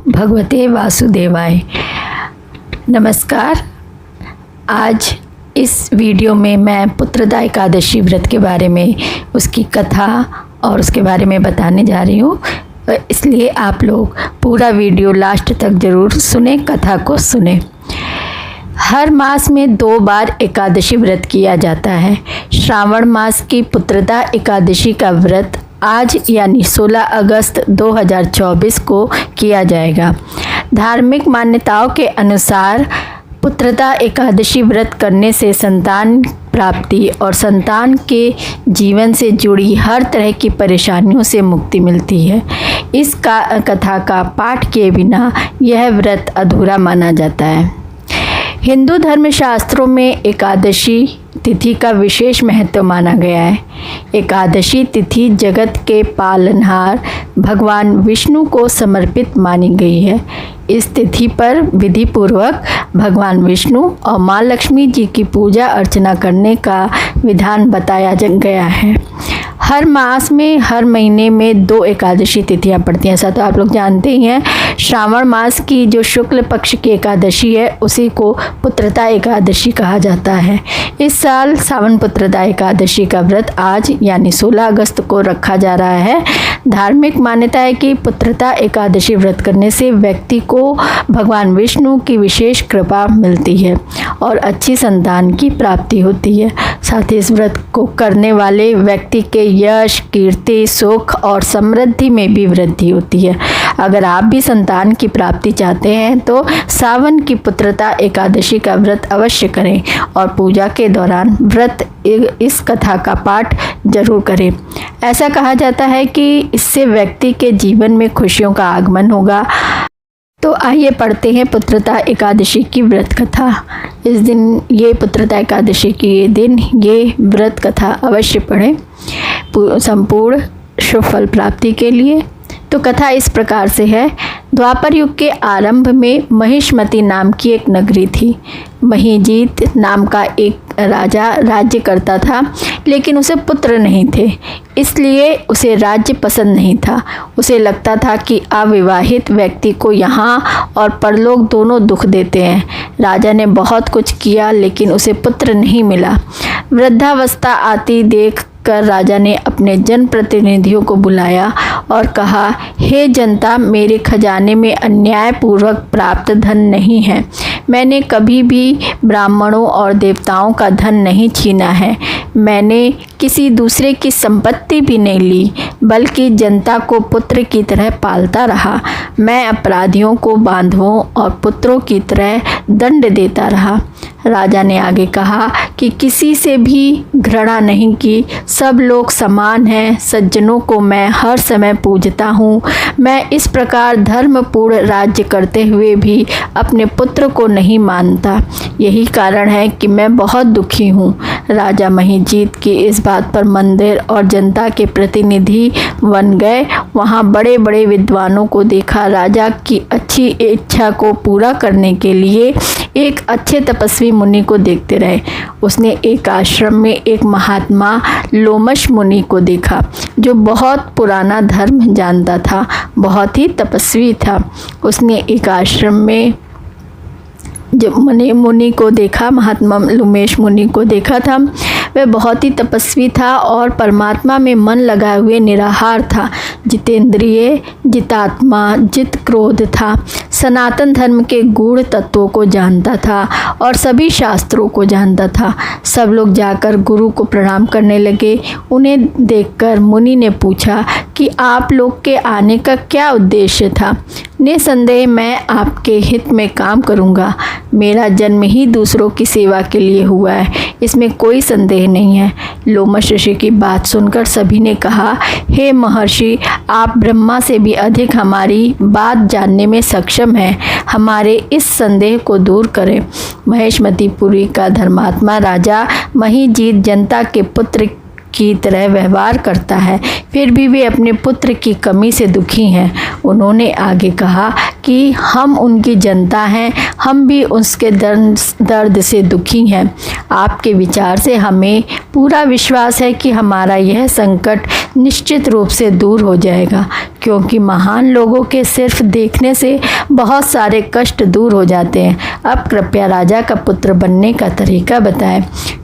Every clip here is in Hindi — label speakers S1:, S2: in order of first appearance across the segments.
S1: भगवते वासुदेवाय। नमस्कार। आज इस वीडियो में मैं पुत्रदा एकादशी व्रत के बारे में, उसकी कथा और उसके बारे में बताने जा रही हूँ, इसलिए आप लोग पूरा वीडियो लास्ट तक ज़रूर सुने, कथा को सुने। हर मास में 2 बार एकादशी व्रत किया जाता है। श्रावण मास की पुत्रदा एकादशी का व्रत आज यानी 16 अगस्त 2024 को किया जाएगा। धार्मिक मान्यताओं के अनुसार पुत्रदा एकादशी व्रत करने से संतान प्राप्ति और संतान के जीवन से जुड़ी हर तरह की परेशानियों से मुक्ति मिलती है। इस कथा का पाठ किए बिना यह व्रत अधूरा माना जाता है। हिंदू धर्मशास्त्रों में एकादशी तिथि का विशेष महत्व माना गया है। एकादशी तिथि जगत के पालनहार भगवान विष्णु को समर्पित मानी गई है। इस तिथि पर विधि पूर्वक भगवान विष्णु और माँ लक्ष्मी जी की पूजा अर्चना करने का विधान बताया गया है। हर मास में, हर महीने में 2 एकादशी तिथियां पड़ती हैं, ऐसा तो आप लोग जानते ही हैं। श्रावण मास की जो शुक्ल पक्ष की एकादशी है उसी को पुत्रदा एकादशी कहा जाता है। इस साल सावन पुत्रदा एकादशी का व्रत आज यानी 16 अगस्त को रखा जा रहा है। धार्मिक मान्यता है कि पुत्रदा एकादशी व्रत करने से व्यक्ति को भगवान विष्णु की विशेष कृपा मिलती है और अच्छी संतान की प्राप्ति होती है। साथ ही इस व्रत को करने वाले व्यक्ति के यश, कीर्ति, सुख और समृद्धि में भी वृद्धि होती है। अगर आप भी संतान की प्राप्ति चाहते हैं तो सावन की पुत्रदा एकादशी का व्रत अवश्य करें और पूजा के दौरान व्रत इस कथा का पाठ जरूर करें। ऐसा कहा जाता है कि इससे व्यक्ति के जीवन में खुशियों का आगमन होगा। तो आइए पढ़ते हैं पुत्रदा एकादशी की व्रत कथा। इस दिन, ये पुत्रदा एकादशी के दिन ये व्रत कथा अवश्य पढ़ें संपूर्ण शुभ फल प्राप्ति के लिए। तो कथा इस प्रकार से है। द्वापर युग के आरंभ में महिष्मति नाम की एक नगरी थी। महिजीत नाम का एक राजा राज्य करता था, लेकिन उसे पुत्र नहीं थे, इसलिए उसे राज्य पसंद नहीं था। उसे लगता था कि अविवाहित व्यक्ति को यहाँ और परलोक दोनों दुख देते हैं। राजा ने बहुत कुछ किया, लेकिन उसे पुत्र नहीं मिला। वृद्धावस्था आती देख कर राजा ने अपने जनप्रतिनिधियों को बुलाया और कहा, हे जनता, मेरे खजाने में अन्यायपूर्वक प्राप्त धन नहीं है। मैंने कभी भी ब्राह्मणों और देवताओं का धन नहीं छीना है। मैंने किसी दूसरे की संपत्ति भी नहीं ली, बल्कि जनता को पुत्र की तरह पालता रहा। मैं अपराधियों को बांधवों और पुत्रों की तरह दंड देता रहा। राजा ने आगे कहा कि किसी से भी घृणा नहीं की, सब लोग समान हैं। सज्जनों को मैं हर समय पूजता हूँ। मैं इस प्रकार धर्मपूर्ण राज्य करते हुए भी अपने पुत्र को नहीं मानता। यही कारण है कि मैं बहुत दुखी हूँ। राजा महिजीत की इस बात पर मंदिर और जनता के प्रतिनिधि बन गए। वहाँ बड़े बड़े विद्वानों को देखा। राजा की अच्छी इच्छा को पूरा करने के लिए एक अच्छे तपस्वी मुनि को देखते रहे। उसने एक आश्रम में एक महात्मा लोमश मुनि को देखा, जो बहुत पुराना धर्म जानता था, बहुत ही तपस्वी था। उसने एक आश्रम में जब मुनि को देखा, महात्मा लोमेश मुनि को देखा था, वह बहुत ही तपस्वी था और परमात्मा में मन लगाए हुए निराहार था। जितेंद्रिय, जितात्मा, जित क्रोध था। सनातन धर्म के गूढ़ तत्वों को जानता था और सभी शास्त्रों को जानता था। सब लोग जाकर गुरु को प्रणाम करने लगे। उन्हें देखकर मुनि ने पूछा कि आप लोग के आने का क्या उद्देश्य था। निसंदेह मैं आपके हित में काम करूंगा। मेरा जन्म ही दूसरों की सेवा के लिए हुआ है, इसमें कोई संदेह नहीं है। लोमश ऋषि की बात सुनकर सभी ने कहा, हे महर्षि, आप ब्रह्मा से भी अधिक हमारी बात जानने में सक्षम हैं। हमारे इस संदेह को दूर करें। महिष्मतिपुरी का धर्मात्मा राजा महिजीत जनता के पुत्र की तरह व्यवहार करता है, फिर भी वे अपने पुत्र की कमी से दुखी हैं। उन्होंने आगे कहा कि हम उनकी जनता हैं, हम भी उसके दर्द से दुखी हैं। आपके विचार से हमें पूरा विश्वास है कि हमारा यह संकट निश्चित रूप से दूर हो जाएगा, क्योंकि महान लोगों के सिर्फ देखने से बहुत सारे कष्ट दूर हो जाते हैं। अब कृपया राजा का पुत्र बनने का तरीका बताएं।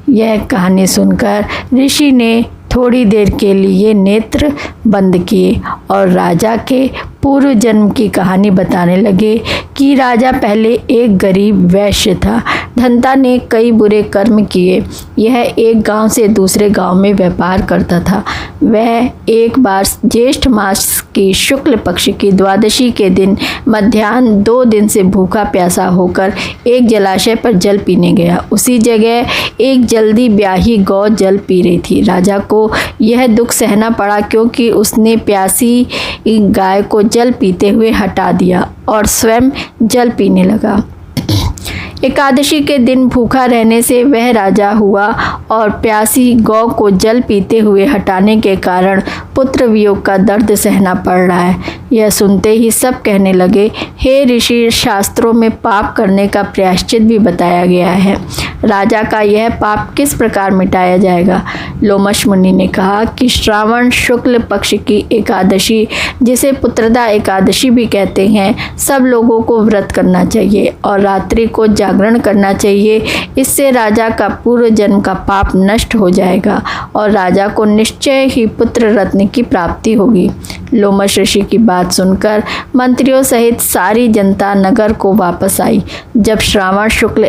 S1: यह कहानी सुनकर ऋषि ने थोड़ी देर के लिए नेत्र बंद किए और राजा के पूर्व जन्म की कहानी बताने लगे कि राजा पहले एक गरीब वैश्य था। धनता ने कई बुरे कर्म किए। यह एक गांव से दूसरे गांव में व्यापार करता था। वह एक बार ज्येष्ठ मास की शुक्ल पक्ष की द्वादशी के दिन मध्याह्न 2 दिन से भूखा प्यासा होकर एक जलाशय पर जल पीने गया। उसी जगह एक जल्दी ब्याही गौ जल पी रही थी। राजा को यह दुख सहना पड़ा, क्योंकि उसने प्यासी गाय को जल पीते हुए हटा दिया और स्वयं जल पीने लगा। एकादशी के दिन भूखा रहने से वह राजा हुआ और प्यासी गौ को जल पीते हुए हटाने के कारण पुत्र वियोग का दर्द सहना पड़ रहा है। यह सुनते ही सब कहने लगे, हे ऋषि, शास्त्रों में पाप करने का प्रायश्चित भी बताया गया है। राजा का यह पाप किस प्रकार मिटाया जाएगा? लोमश मुनि ने कहा कि श्रावण शुक्ल पक्ष की एकादशी, जिसे पुत्रदा एकादशी भी कहते हैं, सब लोगों को व्रत करना चाहिए और रात्रि को जागरण करना चाहिए। इससे राजा का पूर्व जन्म का पाप नष्ट हो जाएगा और राजा को निश्चय ही पुत्र रत्न की प्राप्ति होगी। लोमश ऋषि की बात सुनकर मंत्रियों सहित सारी जनता नगर को वापस आई। जब श्रावण शुक्ल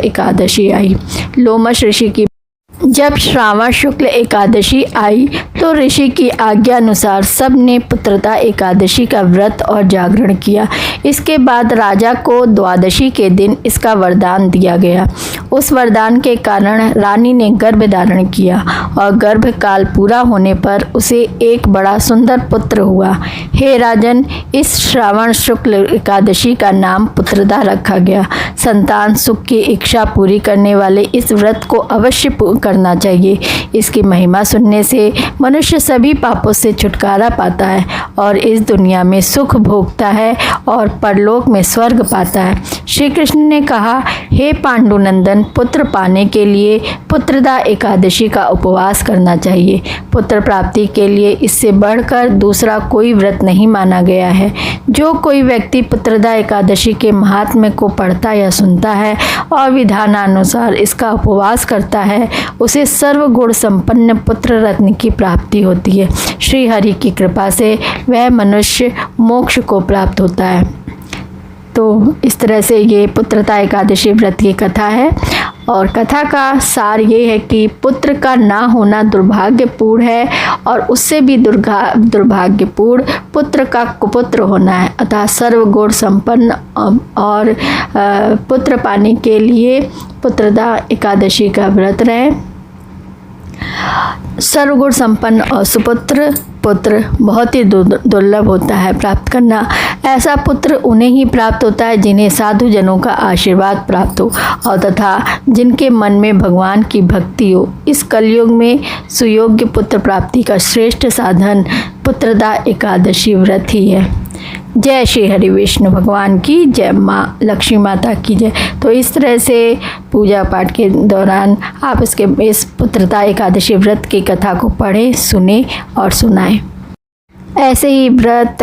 S1: एकादशी आई तो ऋषि की आज्ञा अनुसार सब ने पुत्रदा एकादशी का व्रत और जागरण किया। इसके बाद राजा को द्वादशी के दिन इसका वरदान दिया गया। उस वरदान के कारण रानी ने गर्भ धारण किया और गर्भ काल पूरा होने पर उसे एक बड़ा सुंदर पुत्र हुआ। हे राजन, इस श्रावण शुक्ल एकादशी का नाम पुत्रदा रखा गया। संतान सुख की इच्छा पूरी करने वाले इस व्रत को अवश्य करना चाहिए। इसकी महिमा सुनने से मनुष्य सभी पापों से छुटकारा पाता है और इस दुनिया में सुख भोगता है और परलोक में स्वर्ग पाता है। श्री कृष्ण ने कहा, हे पांडुनंदन, पुत्र पाने के लिए पुत्रदा एकादशी का उपवास करना चाहिए। पुत्र प्राप्ति के लिए इससे बढ़कर दूसरा कोई व्रत नहीं माना गया है। जो कोई व्यक्ति पुत्रदा एकादशी के महात्म्य को पढ़ता या सुनता है और विधानानुसार इसका उपवास करता है, उसे सर्वगुण संपन्न पुत्र रत्न की प्राप्ति होती है। श्री हरि की कृपा से वह मनुष्य मोक्ष को प्राप्त होता है। तो इस तरह से ये पुत्रदा एकादशी व्रत की कथा है और कथा का सार ये है कि पुत्र का ना होना दुर्भाग्यपूर्ण है और उससे भी दुर्भाग्यपूर्ण पुत्र का कुपुत्र होना है। अतः सर्वगुण संपन्न और पुत्र पाने के लिए पुत्रदा एकादशी का व्रत रहे। सर्वगुण संपन्न और सुपुत्र पुत्र बहुत ही दुर्लभ होता है प्राप्त करना। ऐसा पुत्र उन्हें ही प्राप्त होता है जिन्हें साधु जनों का आशीर्वाद प्राप्त हो और तथा जिनके मन में भगवान की भक्ति हो। इस कलयुग में सुयोग्य पुत्र प्राप्ति का श्रेष्ठ साधन पुत्रदा एकादशी व्रत ही है। जय श्री हरि विष्णु भगवान की जय, माँ लक्ष्मी माता की जय। तो इस तरह से पूजा पाठ के दौरान आप इस पुत्रदा एकादशी व्रत की कथा को पढ़ें, सुने और सुनाएं। ऐसे ही व्रत,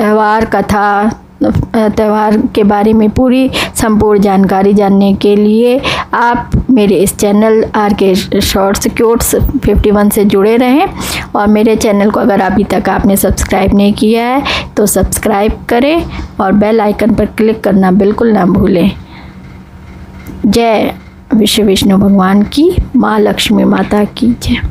S1: त्यौहार के बारे में पूरी संपूर्ण जानकारी जानने के लिए आप मेरे इस चैनल RK शॉर्ट्स क्यूट्स 51 से जुड़े रहें और मेरे चैनल को अगर अभी तक आपने सब्सक्राइब नहीं किया है तो सब्सक्राइब करें और बेल आइकन पर क्लिक करना बिल्कुल ना भूलें। जय विष्णु भगवान की, माँ लक्ष्मी माता की जय।